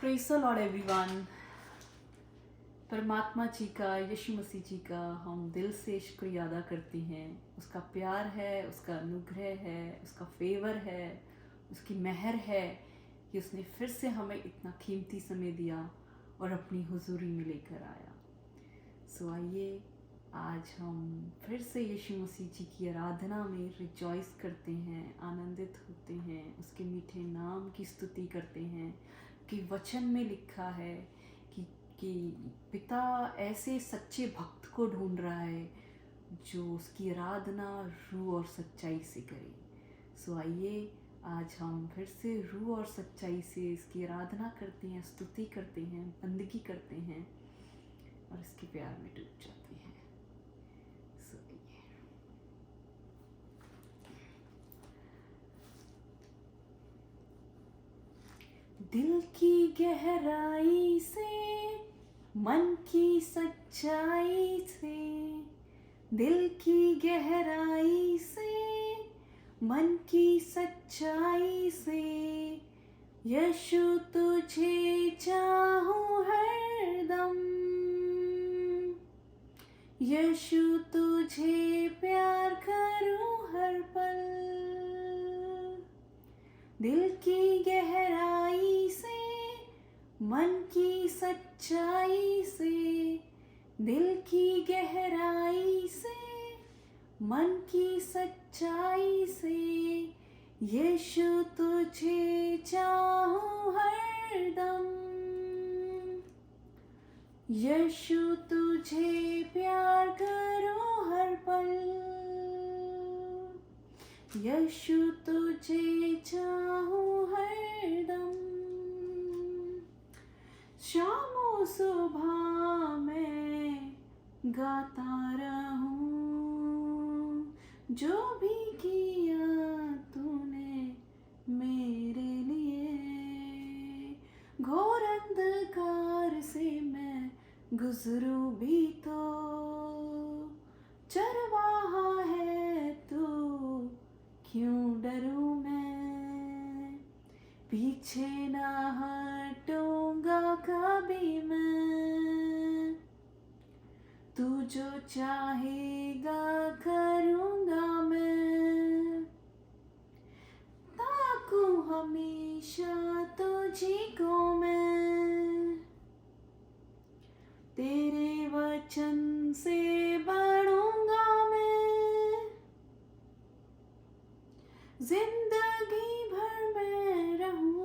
Praise the Lord everyone. परमात्मा जी का, यीशु मसीह जी का हम दिल से शुक्रिया अदा करते हैं। उसका प्यार है, उसका अनुग्रह है, उसका फेवर है, उसकी मेहर है कि उसने फिर से हमें इतना कीमती समय दिया और अपनी हुजूरी में लेकर आया। सो आइए आज हम फिर से यीशु मसीह जी की आराधना में रिजॉइस करते हैं, आनंदित होते हैं, उसके मीठे नाम की स्तुति करते हैं कि वचन में लिखा है कि पिता ऐसे सच्चे भक्त को ढूंढ रहा है जो उसकी आराधना रूह और सच्चाई से करे। सो आइए आज हम फिर से रूह और सच्चाई से इसकी आराधना करते हैं, स्तुति करते हैं, बंदगी करते हैं और इसके प्यार में डूब जाते हैं। सो आइए। दिल की गहराई से, मन की सच्चाई से, दिल की गहराई से, मन की सच्चाई से, यीशु तुझे चाहूं हरदम, यीशु तुझे प्यार करूं हर पल। दिल की गहराई से, मन की सच्चाई से, दिल की गहराई से, मन की सच्चाई से, यीशु तुझे चाहूं हरदम, यीशु तुझे प्यार करूं हर पल, यीशु तुझे चाहूं हरदम। शामों सुबह मैं गाता रहूं, जो भी किया तूने मेरे लिए। घोर अंधकार से मैं गुजरूं भी तो, चरवाहा है तू, क्यों डरूं मैं, पीछे ना हटूंगा कभी मैं, तू जो चाहेगा करूंगा मैं, ताकूं हमेशा तुझी को मैं, तेरे वचन से बढ़ूंगा मैं, जिंदगी भर मैं रहूं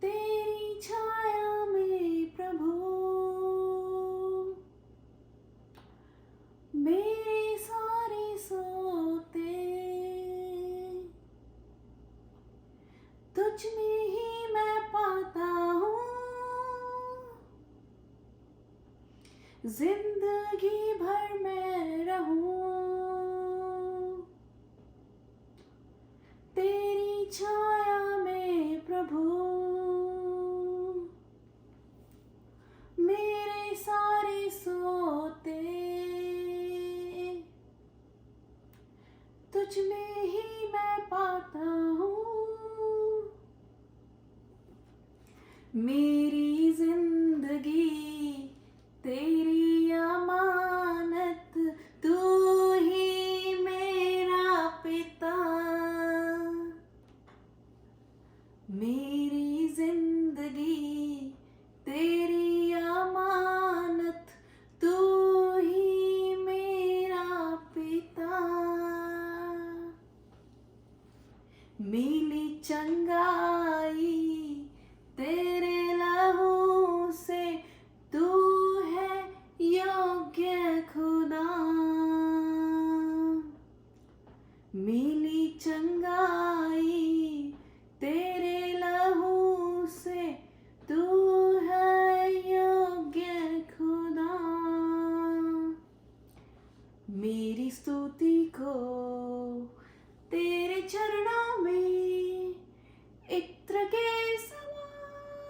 तेरी छाया में प्रभु, मेरे सारे सोते तुझ में ही मैं पाता हूँ, जिंदगी भर मैं रहूं तेरी छाया में प्रभु, मेरे सारे सोते तुझ में ही मैं पाता हूँ, मेरी जिंदगी तेरी अमानत, तू ही मेरा पिता, मेरी जिंदगी तेरी अमानत, तू ही मेरा पिता, मिली चंगाई तेरे लहू से, तू है योग्य खुदा, मिली चंगाई तेरे लहू से, तू है योग्य खुदा, मेरी स्तुति को तेरे चरणों में इत्र के समान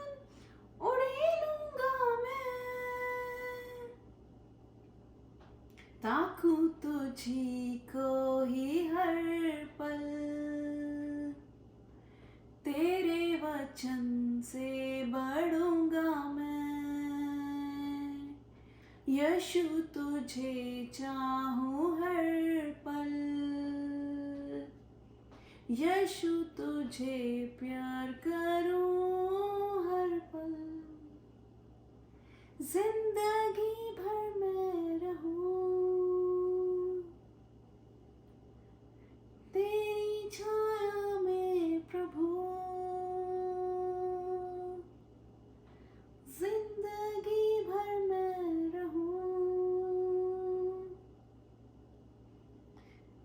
वचन से बढ़ूंगा मैं, यीशु तुझे चाहूं हर पल, यीशु तुझे प्यार करूं हर पल, जिंदगी भर मैं रहूं तेरी छाया में प्रभु, जिंदगी भर मैं रहूं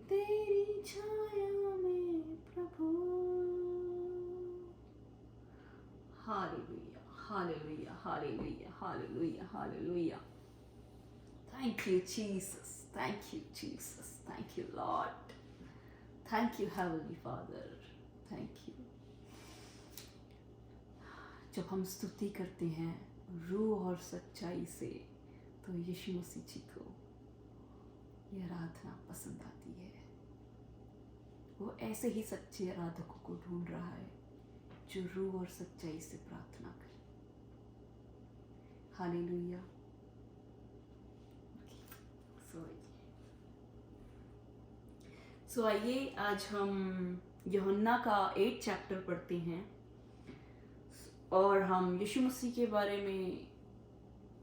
तेरी छाया में प्रभु। Hallelujah, hallelujah, hallelujah, hallelujah, hallelujah. Thank you, Jesus. Thank you, Jesus. Thank you, Lord. Thank you, Heavenly Father. Thank you. जब हम स्तुति करते हैं रूह और सच्चाई से, तो यीशु मसीह जी को यह आराधना पसंद आती है। वो ऐसे ही सच्चे आराधकों को ढूंढ रहा है जो रूह और सच्चाई से प्रार्थना करे। हालेलुया। सो आइए आज हम यूहन्ना का 8 चैप्टर पढ़ते हैं और हम यीशु मसीह के बारे में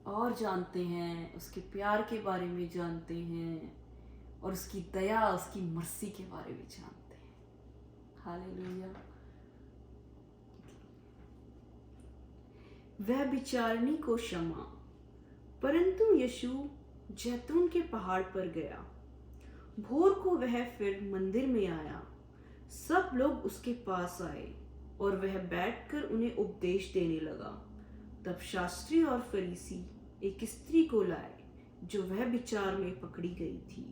और जानते हैं, उसके प्यार के बारे में जानते हैं और उसकी दया, उसकी मर्सी के बारे में जानते हैं। हालेलुया। वह बिचारनी को क्षमा। परंतु यीशु जैतून के पहाड़ पर गया। भोर को वह फिर मंदिर में आया। सब लोग उसके पास आए और वह बैठकर उन्हें उपदेश देने लगा। तब शास्त्री और फरीसी एक स्त्री को लाए जो वह विचार में पकड़ी गई थी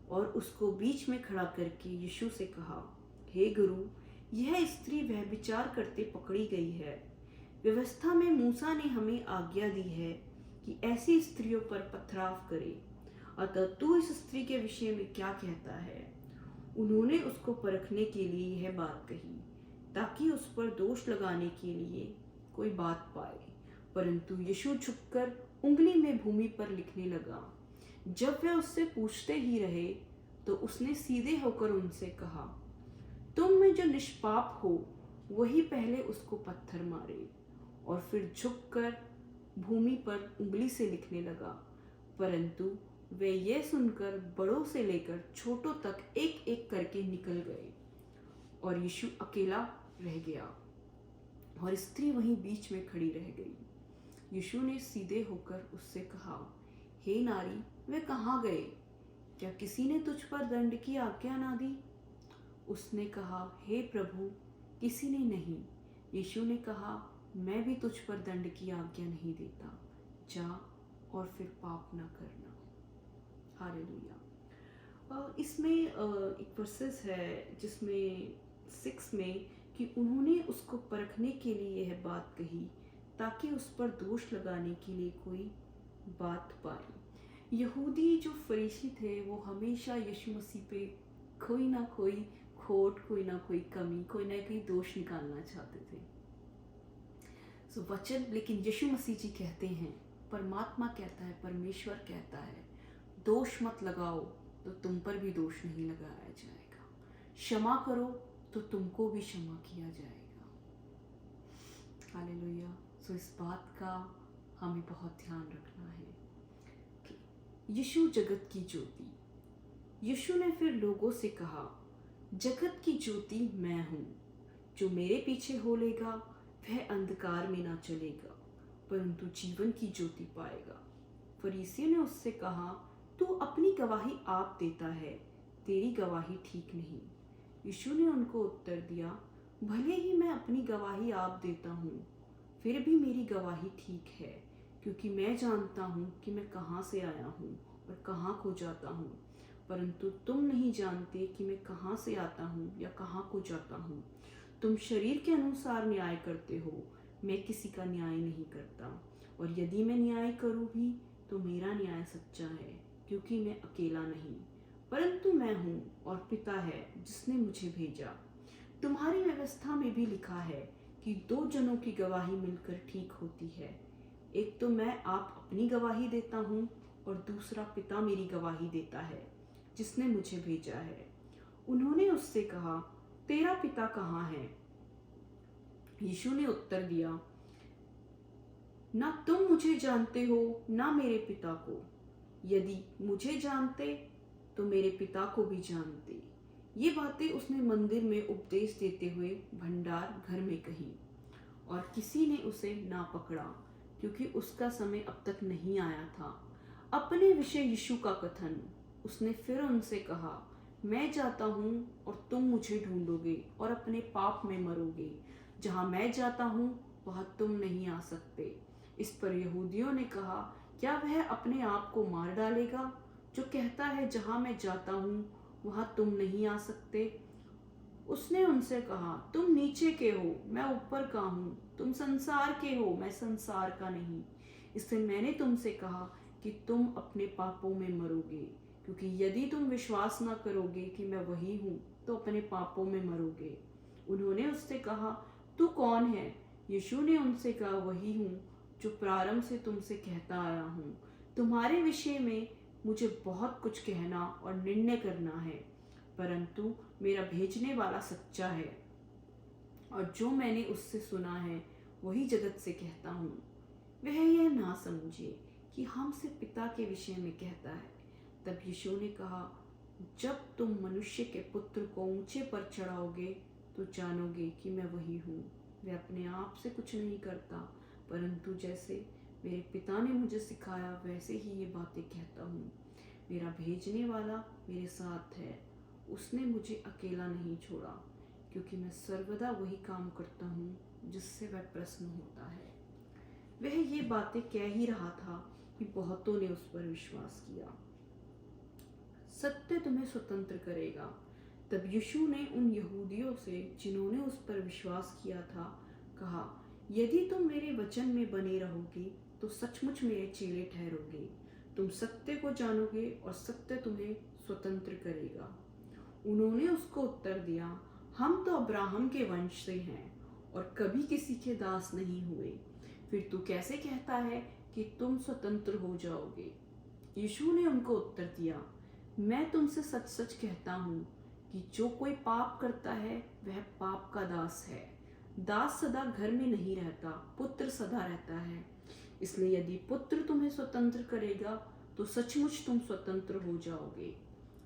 और उसको बीच में खड़ा करके यीशु से कहा, हे गुरु, यह स्त्री वह विचार करते पकड़ी गई है। व्यवस्था में मूसा ने हमें आज्ञा दी है कि ऐसी स्त्रियों पर पथराव करे। अतः तू इस स्त्री के विषय में क्या कहता है? उन्होंने उसको परखने के लिए यह बात कही ताकि उस पर दोष लगाने के लिए कोई बात पाए। परंतु यीशु झुककर उंगली में भूमि पर लिखने लगा। जब वे उससे पूछते ही रहे तो उसने सीधे होकर उनसे कहा, तुम में जो निष्पाप हो वही पहले उसको पत्थर मारे। और फिर झुककर भूमि पर उंगली से लिखने लगा। परंतु वे ये सुनकर बड़ों से लेकर छोटों तक एक एक करके निकल गए और यीशु अकेला रह गया और स्त्री वहीं बीच में खड़ी रह गई। यीशु ने सीधे होकर उससे कहा, हे नारी, वे कहाँ गए? क्या किसी ने तुझ पर दंड की आज्ञा ना दी? उसने कहा, हे प्रभु, किसी ने नहीं। यीशु ने कहा, मैं भी तुझ पर दंड की आज्ञा नहीं देता। जा और फिर पाप न करना। हालेलुया। इसमें एक वर्सेस है जिसमें 6 में कि उन्होंने उसको परखने के लिए यह बात कही ताकि उस पर दोष लगाने के लिए कोई बात पाए। यहूदी जो फरीसी थे वो हमेशा यीशु मसीह पे कोई ना कोई खोट, कोई ना कोई कमी, कोई ना कोई दोष निकालना चाहते थे। वचन, लेकिन यीशु मसीह जी कहते हैं, परमात्मा कहता है, परमेश्वर कहता है, दोष मत लगाओ तो तुम पर भी दोष नहीं लगाया जाएगा। क्षमा करो तो तुमको भी क्षमा किया जाएगा। हालेलुया। सो इस बात का हमें बहुत ध्यान रखना है कि यीशु जगत की ज्योति। यीशु ने फिर लोगों से कहा, जगत की ज्योति मैं हूँ। जो मेरे पीछे हो लेगा वह अंधकार में ना चलेगा परंतु जीवन की ज्योति पाएगा। फरीसियों ने उससे कहा, तू अपनी गवाही आप देता है, तेरी गवाही ठीक नहीं। यीशु ने उनको उत्तर दिया, भले ही मैं अपनी गवाही आप देता हूँ, फिर भी मेरी गवाही ठीक है, क्योंकि मैं जानता हूँ कि मैं कहाँ से आया हूँ और कहाँ को जाता हूँ। परंतु तुम नहीं जानते कि मैं कहाँ से आता हूँ या कहाँ को जाता हूँ। तुम शरीर के अनुसार न्याय करते हो, मैं किसी का न्याय नहीं करता। और यदि मैं न्याय करूँ भी तो मेरा न्याय सच्चा है, क्योंकि मैं अकेला नहीं परंतु मैं हूँ और पिता है जिसने मुझे भेजा। तुम्हारी व्यवस्था में भी लिखा है कि दो जनों की गवाही मिलकर ठीक होती है। एक तो मैं आप अपनी गवाही देता हूँ और दूसरा पिता मेरी गवाही देता है जिसने मुझे भेजा है। उन्होंने उससे कहा, तेरा पिता कहाँ है? यीशु ने उत्तर दिया, ना तुम मुझे जानते हो ना मेरे पिता को। यदि मुझे जानते तो मेरे पिता को भी जानते। ये बातें उसने मंदिर में उपदेश देते हुए भंडार घर में कही, और किसी ने उसे ना पकड़ा क्योंकि उसका समय अब तक नहीं आया था। अपने विषय यीशु का कथन। उसने फिर उनसे कहा, मैं जाता हूँ और तुम मुझे ढूंढोगे और अपने पाप में मरोगे। जहाँ मैं जाता हूँ वहाँ तुम नहीं आ सकते। इस पर यहूदियों ने कहा, क्या वह अपने आप को मार डालेगा जो कहता है, जहाँ मैं जाता हूँ वहाँ तुम नहीं आ सकते? उसने उनसे कहा, तुम नीचे के हो, मैं ऊपर का हूँ। तुम संसार के हो, मैं संसार का नहीं। इसलिए मैंने तुमसे कहा कि तुम अपने पापों में मरोगे, क्योंकि यदि तुम विश्वास न करोगे कि मैं वही हूँ तो अपने पापों में मरोगे। उन्होंने उससे कहा, तू कौन है? यीशु ने उनसे कहा, वही हूँ जो प्रारंभ से तुमसे कहता आया हूँ। तुम्हारे विषय में मुझे बहुत कुछ कहना और निर्णय करना है, परंतु मेरा भेजने वाला सच्चा है, और जो मैंने उससे सुना है वही जगत से कहता हूँ। वह यह ना समझे कि हमसे पिता के विषय में कहता है। तब यीशु ने कहा, जब तुम मनुष्य के पुत्र को ऊंचे पर चढ़ाओगे तो जानोगे कि मैं वही हूँ। मैं अपने आप से कुछ नहीं करता, परंतु जैसे मेरे पिता ने मुझे सिखाया वैसे ही ये बातें कहता हूँ। मेरा भेजने वाला मेरे साथ है, उसने मुझे अकेला नहीं छोड़ा, क्योंकि मैं सर्वदा वही काम करता हूँ जिससे वह प्रसन्न होता है। वह ये बातें कह ही रहा था कि बहुतों ने उस पर विश्वास किया। सत्य तुम्हें स्वतंत्र करेगा। तब यीशु ने उन यहूदियों से जिन्होंने उस पर विश्वास किया था कहा, यदि तुम मेरे वचन में बने रहोगे तो सचमुच मेरे चेले ठहरोगे। तुम सत्य को जानोगे और सत्य तुम्हें स्वतंत्र करेगा। उन्होंने उसको उत्तर दिया, हम तो अब्राहम के वंश से हैं और कभी किसी के दास नहीं हुए। फिर तू कैसे कहता है कि तुम स्वतंत्र हो जाओगे? यीशु ने उनको उत्तर दिया, मैं तुमसे सच सच कहता हूँ कि जो कोई पाप करता है वह पाप का दास है। दास सदा घर में नहीं रहता, पुत्र सदा रहता है। इसलिए यदि पुत्र तुम्हें स्वतंत्र करेगा तो सचमुच तुम स्वतंत्र हो जाओगे।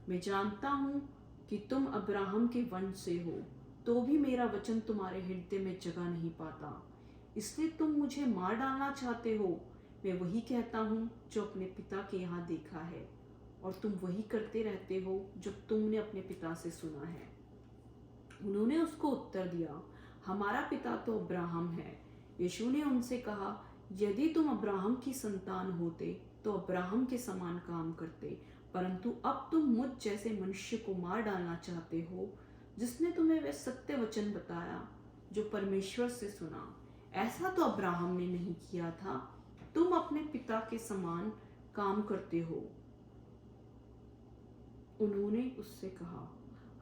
मैं जानता हूँ कि तुम अब्राहम के वंश से हो, तो भी मेरा वचन तुम्हारे हृदय में जगह नहीं पाता। इसलिए तुम मुझे मार डालना चाहते हो। मैं वही कहता हूँ जो अपने पिता के यहाँ देखा है, और तुम वही करते रहते हो जो तुमने अपने पिता से सुना है। उन्होंने उसको उत्तर दिया, हमारा पिता तो अब्राहम है। यीशु ने उनसे कहा, यदि तुम अब्राहम की संतान होते तो अब्राहम के समान काम करते, परंतु अब तुम मुझ जैसे मनुष्य को मार डालना चाहते हो, जिसने तुम्हें वह सत्य वचन बताया जो परमेश्वर से सुना। ऐसा तो अब्राहम ने नहीं किया था। तुम अपने पिता के समान काम करते हो। उन्होंने उससे कहा,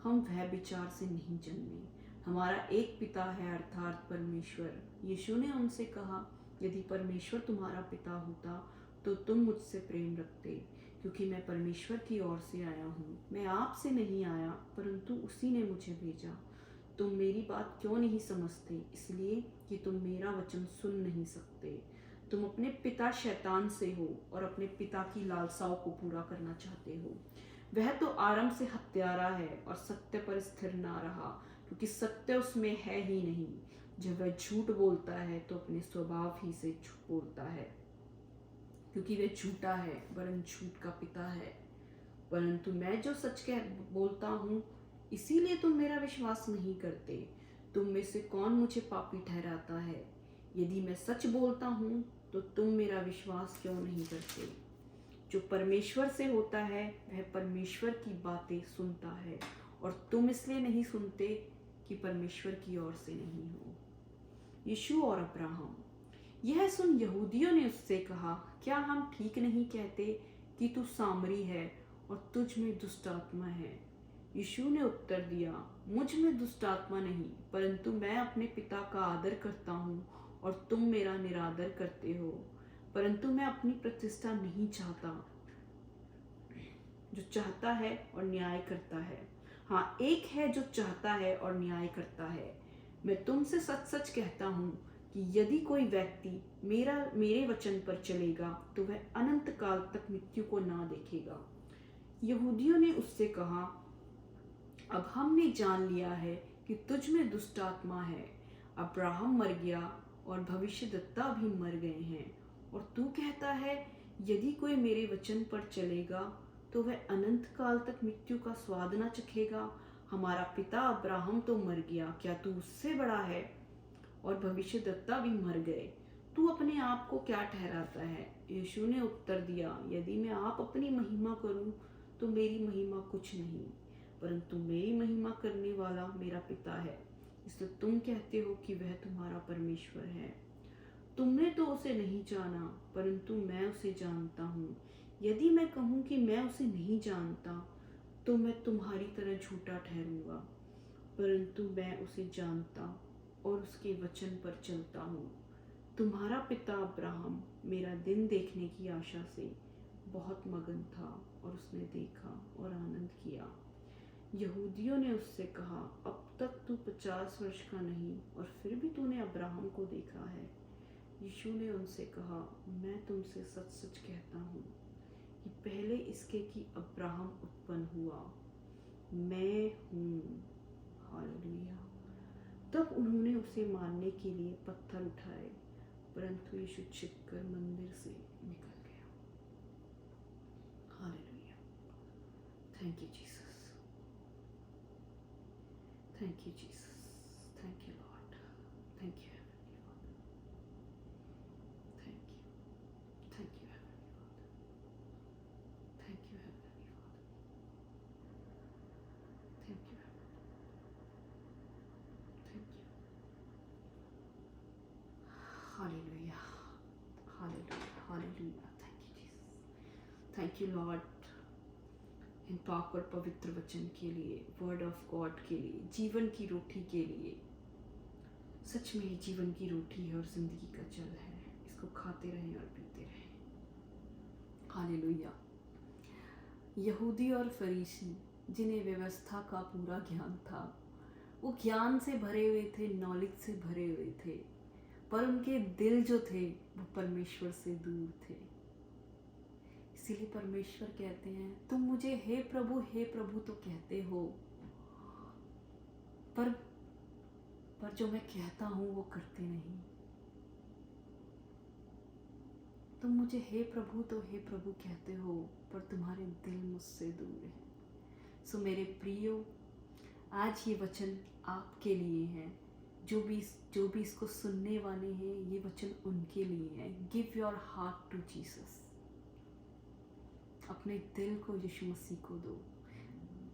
हम वह विचार से नहीं जन्मे, हमारा एक पिता है अर्थात परमेश्वर। यीशु ने उनसे कहा, यदि परमेश्वर तुम्हारा पिता होता तो तुम मुझसे प्रेम रखते, क्योंकि मैं परमेश्वर की ओर से आया हूँ। मैं आपसे नहीं आया, परंतु उसी ने मुझे भेजा। तुम मेरी बात क्यों नहीं समझते? इसलिए कि तुम मेरा वचन सुन नहीं सकते। तुम अपने पिता शैतान से हो और अपने पिता की लालसाओं को पूरा करना चाहते हो। वह तो आरंभ से हत्यारा है और सत्य पर स्थिर ना रहा, क्योंकि सत्य उसमें है ही नहीं। जब वह झूठ बोलता है तो अपने स्वभाव ही से झूठ बोलता है, क्योंकि वह झूठा है वरन झूठ का पिता है। परंतु मैं जो सच कह बोलता हूँ, इसीलिए तुम मेरा विश्वास नहीं करते। तुम में से कौन मुझे पापी ठहराता है? यदि मैं सच बोलता हूँ तो तुम मेरा विश्वास क्यों नहीं करते? जो परमेश्वर से होता है वह परमेश्वर की बातें सुनता है, और तुम इसलिए नहीं सुनते कि परमेश्वर की ओर से नहीं हो। यीशु और अब्राहम। यह सुन यहूदियों ने उससे कहा, क्या हम ठीक नहीं कहते कि तू सामरी है और तुझ में दुष्ट आत्मा है? यीशु ने उत्तर दिया, मुझ में दुष्ट आत्मा नहीं, परंतु मैं अपने पिता का आदर करता हूँ और तुम मेरा निरादर करते हो। परंतु मैं अपनी प्रतिष्ठा नहीं चाहता, जो चाहता है और न्याय करता है। हाँ, एक है जो चाहता है और न्याय करता है। मैं तुमसे सच सच कहता हूँ कि यदि कोई व्यक्ति मेरे वचन पर चलेगा तो वह अनंत काल तक मृत्यु को ना देखेगा। यहूदियों ने उससे कहा, अब हमने जान लिया है कि तुझ में दुष्ट आत्मा है। अब्राहम मर गया और भविष्यद्वक्ता भी मर गए हैं, और तू कहता है यदि कोई मेरे वचन पर चलेगा तो वह अनंत काल तक मृत्यु का स्वाद न चखेगा। हमारा पिता अब्राहम तो मर गया, क्या तू उससे बड़ा है? और भविष्यद्वक्ता भी मर गए, तू अपने आप को क्या ठहराता है? यीशु ने उत्तर दिया, यदि मैं आप अपनी महिमा करूं तो मेरी महिमा कुछ नहीं, परंतु मेरी महिमा करने वाला मेरा पिता है, इसलिए तुम कहते हो कि वह तुम्हारा परमेश्वर है। तुमने तो उसे नहीं जाना, परंतु मैं उसे जानता हूँ। यदि मैं कहूँ कि मैं उसे नहीं जानता तो मैं तुम्हारी तरह झूठा ठहरूंगा, परंतु मैं उसे जानता और उसके वचन पर चलता हूँ। तुम्हारा पिता अब्राहम मेरा दिन देखने की आशा से बहुत मगन था और उसने देखा और आनंद किया। यहूदियों ने उससे कहा, अब तक तू 50 वर्ष का नहीं और फिर भी तूने अब्राहम को देखा है। यीशु ने उनसे कहा, मैं तुमसे सच सच कहता हूँ कि पहले इसके कि अब्राहम उत्पन्न हुआ, मैं हूँ। हालेलुया। तब उन्होंने उसे मारने के लिए पत्थर उठाए, परंतु यीशु छिपकर मंदिर से निकल गया। Hallelujah. Thank you Jesus, thank you Jesus, thank you Lord, thank you heavenly Father, thank you heavenly Father, thank you heavenly Father, thank you, thank you. Hallelujah, hallelujah, hallelujah. Thank you Jesus, thank you Lord इन पाक और पवित्र वचन के लिए, word of God के लिए, जीवन की रोटी के लिए। सच में ये जीवन की रोटी है और जिंदगी का जल है, इसको खाते रहें और पीते रहें। हालेलुया। यहूदी और फरीसी जिन्हें व्यवस्था का पूरा ज्ञान था, वो ज्ञान से भरे हुए थे, नॉलेज से भरे हुए थे, पर उनके दिल जो थे वो परमेश्वर से दूर थे। इसीलिए परमेश्वर कहते हैं, तुम मुझे हे प्रभु तो कहते हो, पर जो मैं कहता हूं वो करते नहीं। तुम मुझे हे प्रभु कहते हो, पर तुम्हारे दिल मुझसे दूर है। सो मेरे प्रियो, आज ये वचन आपके लिए है। जो भी इसको सुनने वाले हैं, ये वचन उनके लिए है। Give your heart to Jesus. अपने दिल को यीशु मसीह को दो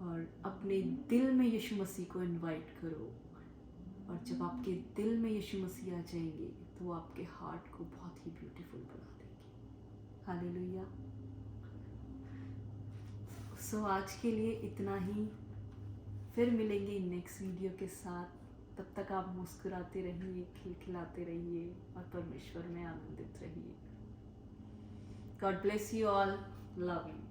और अपने दिल में यीशु मसीह को इनवाइट करो। और जब आपके दिल में यीशु मसीह आ जाएंगे तो वो आपके हार्ट को बहुत ही ब्यूटीफुल बना देंगे। हालेलुया। सो आज के लिए इतना ही, फिर मिलेंगे नेक्स्ट वीडियो के साथ। तब तक आप मुस्कुराते रहिए, खिलखिलाते रहिए और परमेश्वर में आनंदित रहिए। God bless you all, love you.